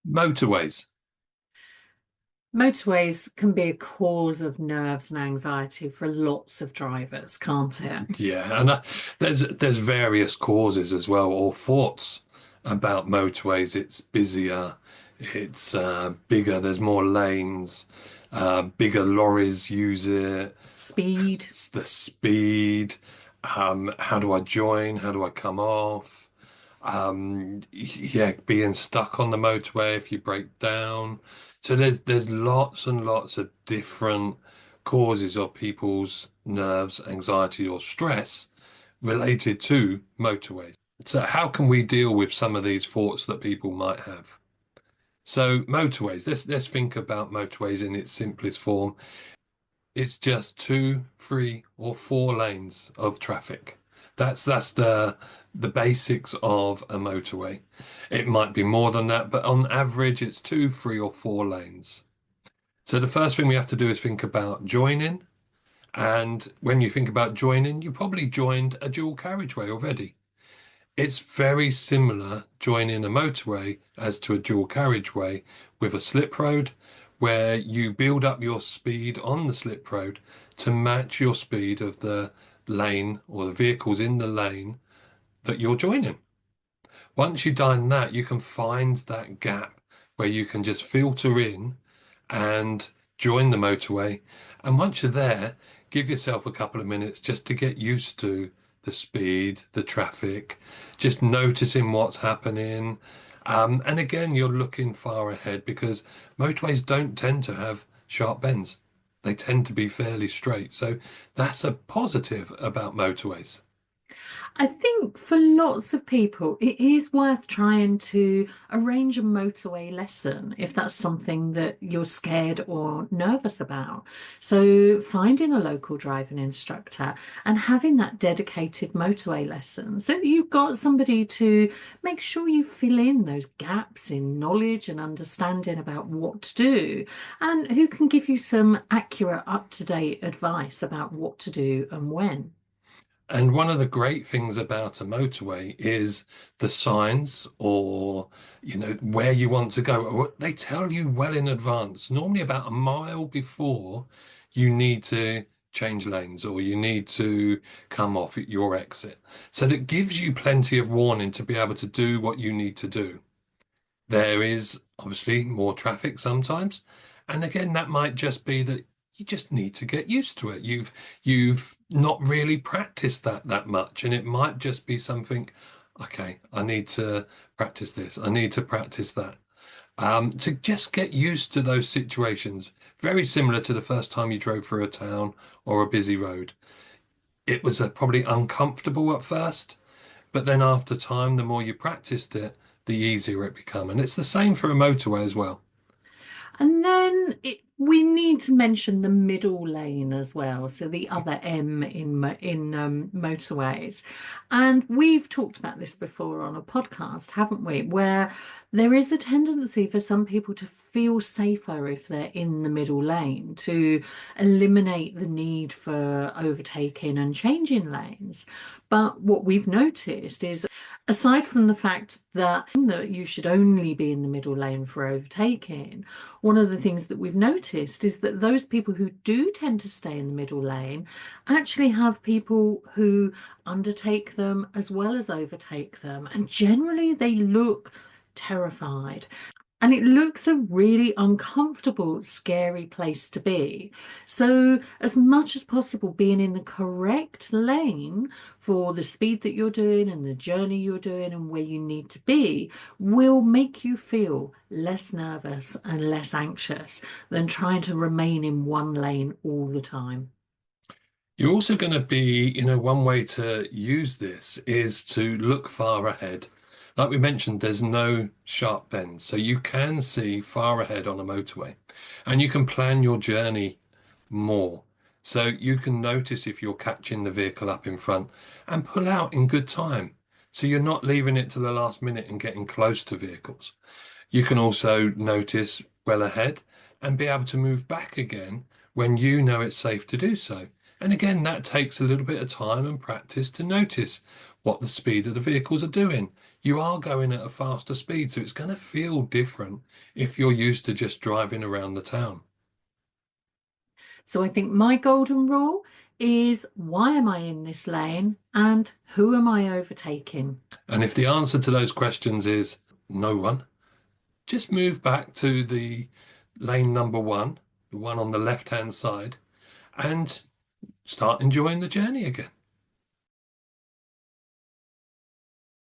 Motorways. Motorways can be a cause of nerves and anxiety for lots of drivers, can't it? Yeah, and there's various causes as well, or thoughts about motorways. It's busier, it's bigger, there's more lanes, bigger lorries use it. Speed. It's the speed. How do I join? How do I come off? Yeah, being stuck on the motorway if you break down. So there's lots and lots of different causes of people's nerves, anxiety, or stress related to motorways. So how can we deal with some of these thoughts that people might have? So motorways, let's think about motorways in its simplest form. It's just two, three, or four lanes of traffic. That's the basics of a motorway. It might be more than that, but on average, it's two, three, or four lanes. So the first thing we have to do is think about joining. And when you think about joining, you probably joined a dual carriageway already. It's very similar joining a motorway as to a dual carriageway with a slip road, where you build up your speed on the slip road to match your speed of the lane or the vehicles in the lane that you're joining. Once you've done that, you can find that gap where you can just filter in and join the motorway. And once you're there, give yourself a couple of minutes just to get used to the speed, the traffic, just noticing what's happening. And again, you're looking far ahead because motorways don't tend to have sharp bends. They tend to be fairly straight. So that's a positive about motorways. I think for lots of people, it is worth trying to arrange a motorway lesson if that's something that you're scared or nervous about. So, finding a local driving instructor and having that dedicated motorway lesson so that you've got somebody to make sure you fill in those gaps in knowledge and understanding about what to do, and who can give you some accurate, up to date advice about what to do and when. And one of the great things about a motorway is the signs or, where you want to go. They tell you well in advance, normally about a mile before you need to change lanes or you need to come off at your exit. So that gives you plenty of warning to be able to do what you need to do. There is obviously more traffic sometimes. And again, that might just be that you just need to get used to it. You've not really practiced that much. And it might just be something, okay, I need to practice this. I need to practice that. To just get used to those situations, very similar to the first time you drove through a town or a busy road. It was probably uncomfortable at first, but then after time, the more you practiced it, the easier it become. And it's the same for a motorway as well. And then we need to mention the middle lane as well, so the other M in motorways. And we've talked about this before on a podcast, haven't we? Where there is a tendency for some people to feel safer if they're in the middle lane, to eliminate the need for overtaking and changing lanes. But what we've noticed is, aside from the fact that you should only be in the middle lane for overtaking, one of the things that we've noticed is that those people who do tend to stay in the middle lane actually have people who undertake them as well as overtake them. And generally, they look terrified. And it looks a really uncomfortable, scary place to be. So, as much as possible, being in the correct lane for the speed that you're doing and the journey you're doing and where you need to be will make you feel less nervous and less anxious than trying to remain in one lane all the time. You're also going to be, one way to use this is to look far ahead. Like we mentioned, there's no sharp bends, so you can see far ahead on a motorway and you can plan your journey more. So you can notice if you're catching the vehicle up in front and pull out in good time. So you're not leaving it to the last minute and getting close to vehicles. You can also notice well ahead and be able to move back again when you know it's safe to do so. And again, that takes a little bit of time and practice to notice what the speed of the vehicles are doing. You are going at a faster speed, so it's going to feel different if you're used to just driving around the town. So I think my golden rule is why am I in this lane and who am I overtaking? And if the answer to those questions is no one, just move back to the lane number one, the one on the left-hand side, and start enjoying the journey again.